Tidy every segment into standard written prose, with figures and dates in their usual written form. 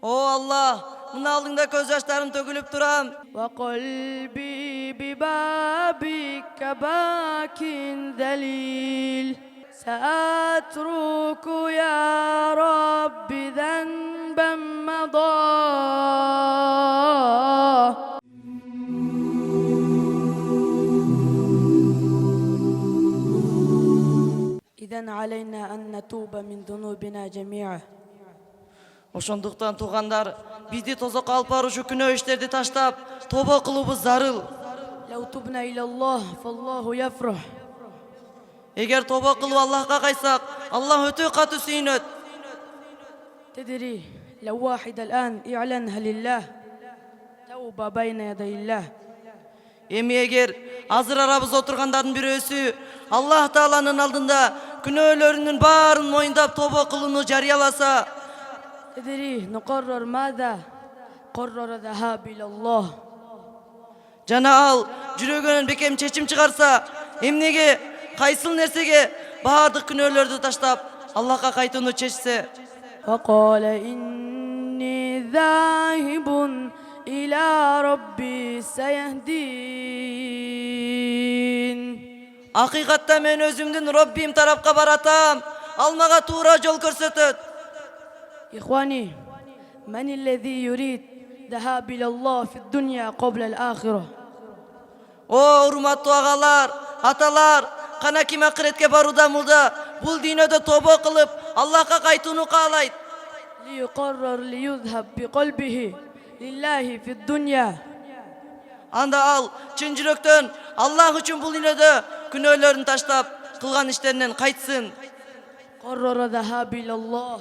O Allah, mına aldığında göz yaşlarım tökülüp duram. وقلبي ببابك باك ذليل سأترك يا رب ذنبا مضى إذن علينا أن نتوب من ذنوبنا جميعا. Oşonduktan tuğandar, bizdi tozakka alıp baruşu günah işlerdi taştap, toba kılubuz zarıl. لو تبنا إلى الله فالله يفرح. Eğer toba kılıp Allah'a kaysak, Allah ötü katı süynöt. تدري لو واحد الآن اعلنها لله توبة بين يدي الله. Emi eğer hazır arabız oturganların bir ösü, Allah Taala'nın aldında günahlarının barın moyundap toba kılını jariyalasa, تدري نقرر ماذا؟ قرر ذهاب إلى الله. Jana al, jürөгөнөн bekem çeçim çıkarsa, emnege, kaysıl nersege, bardık günahlardı taştap, Allah'a kaytını çeşse. وقال إني ذاهب إلى ربي سيهدين. Hakikatta men özümdün Rabbim tarafka baratam, almaga tuğra yol körsetöt. إخواني من الذي يريد ذهاب إلى الله في الدنيا قبل الآخرة؟ O hurmatlı ağalar, atalar, kana kim ahiretke baruda mulda, bul dinöde toba kılıp Allah'a kaytını kağlayt. ليقرر ليذهب بقلبه لله في الدنيا. Anda al, çın jüröktön Allah için bul dinöde günahlarını taştap, kılgan işlerinden kaytsın. قرر ذهاب إلى الله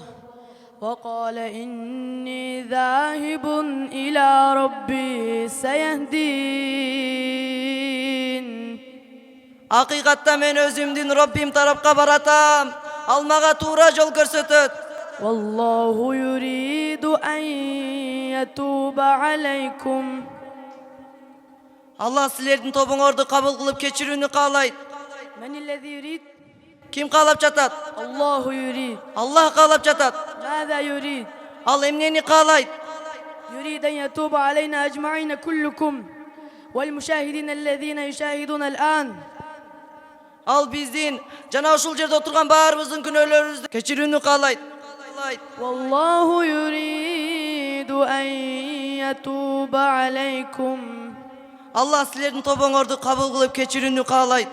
وقال إني ذاهب إلى ربي سيهدين. Hakikatta men özümdün Rabbim tarafka baratam, almaga tuğra yol körsetöt. والله يريد أن يتوب عليكم. Allah sizlerden tobuңordu kabul kılıp keçirүүnü kağlayt. من الذي يريد؟ Kim kağlap çatat? الله يريد. Allah kağlap çatat. ماذا يريد؟ Al emneni kağlayt. يريد أن يتوب علينا أجمعين كلكم والمشاهدين الذين يشاهدون الآن. Al bizdin jana uşul jerde oturgan barыбыздын günahlarыбызды keçirүүnü kağlayt. والله يريد أن يتوب عليكم. Allah sizlerden tobuңordu kabul kılıp keçirүүnü kağlayt.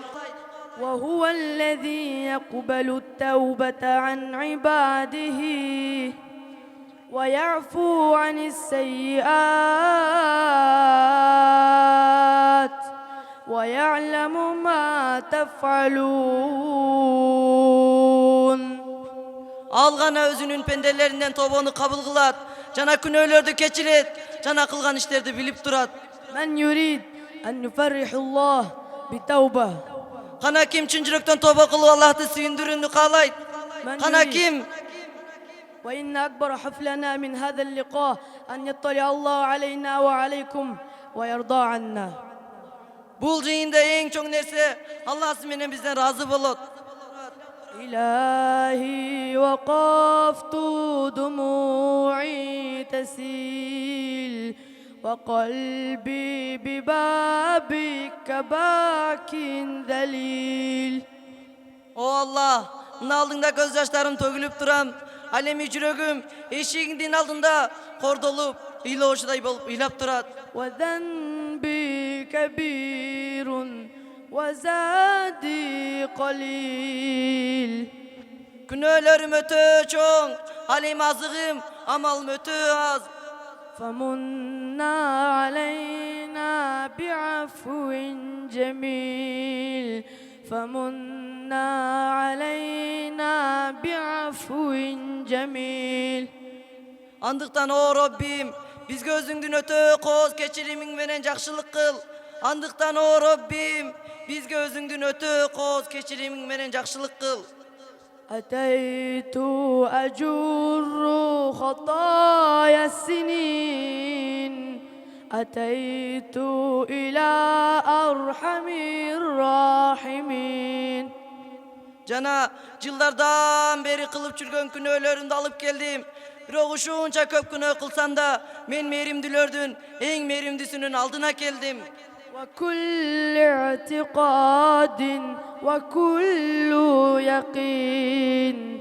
وهو الذي يقبل التوبة عن عباده ويعفو عن السيئات ويعلم ما تفعلون. Algana özünün pendelerinden tobonu kabul kılat. Jana günahlardı keçiret. Jana kılgan işlerdi bilip durat. من يريد أن يفرح الله بتوبة؟ Kana kim çın jüröktön toba kılıp Allah'ты süyündürүүnü kağlayt. Kana kim? وإن أكبر حفلنا من هذا اللقاء أن يطلع الله علينا وعليكم ويرضى عنا. Bul jıyında en çoğ nerse Allah menen bizden razı bolot. إلهي وقفت دموعي تسيل وقلبي ببابك باك ذليل. O Allah, mına aldığında göz yaşlarım tökülüp duram. Alemi jürөгüm eşiğinden aldığında kordolup, iloşuday bolup ilap durat. وذنبي كبير وزادي قليل. Günahlarım ötü çoğ, alem azığım, amalım ötü az. فمنا علينا بعفو جميل. فمنا علينا بعفو جميل. Andıktan o Rabbim, biz gözüңdün ötü koz keçirimiň menen jakşylyk kıl. Andıktan o Rabbim, biz gözüңdün ötü koz keçirimiň menen jakşylyk kıl. أتيت أجر خطايا السنين أتيت إلى أرحم الراحمين. Jana, yıllardan beri kılıp çürgön günahlarını alıp geldim. Бирок ушунча көп күнөө кылсам да мен мээримдүүлөрдүн эң мээримдүүсүнүн алдына келдим. وكل اعتقاد وكل يقين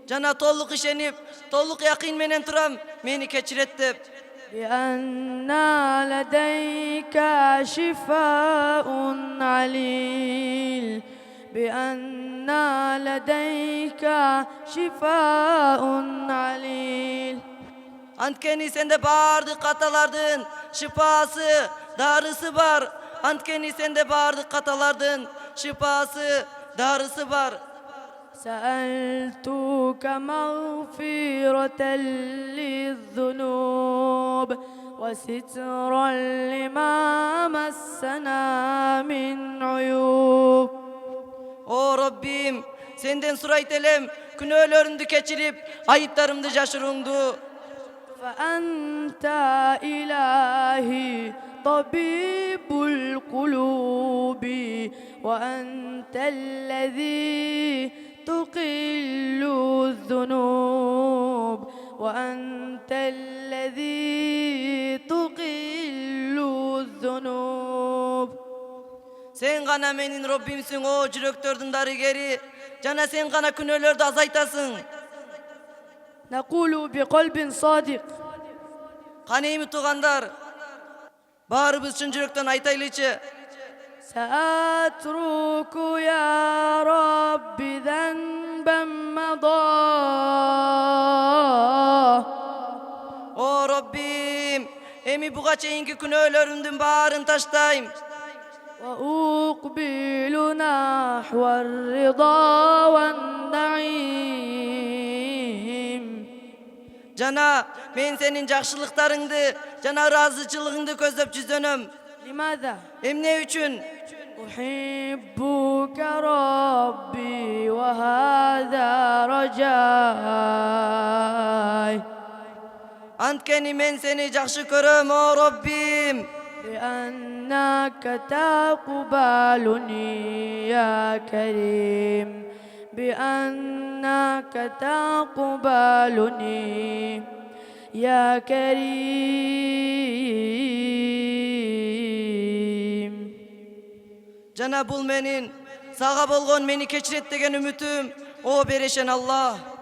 Жана толук ишенип, толук якын менен турам, мени кечирет деп. بأن لديك شفاء عليل بأن لديك شفاء عليل Анткени сенде бардык каталардын шыпасы, дарысы бар. Анткени сенде бардык каталардын шыпасы, дарысы бар. سألتك مغفرة للذنوب وسترا لما مسنا من عيوب О Роббим, сенден сурайт элем, күнөөлөрүмдү кечирип, айыптарымды жашыруңду. فأنت إلهي طبيب القلوب وأنت الذي تقل الذنوب وأنت الذي تقل الذنوب Sen gana menин Robbимсиң, о жүрөктөрдүн дарыгери. Жана sen gana күнөөлөрдү азайтасың. نقول بقلب صادق Канейми туугандар, баарыбыз чын жүрөктөн айтайлычы. سأترك يا رب ذنبا مضى О Роббим, эми буга чейинки күнөөлөрүмдүн баарын таштайм. وأقبل نحو الرضا والنعيم Жана мен сенин жакшылыктарыңды, жана ыраазычылыгыңды көздөп жүзөнөм. لماذا؟ Эмне үчүн? أحبك ربي وهذا رجاي Анткени мен сени жакшы көрөм, о Роббим. بأنك تقبلني يا كريم بأنك تقبلني يا كريم Жана бул менин сага болгон мени кечирет деген үмүтүм. О берешен Аллах.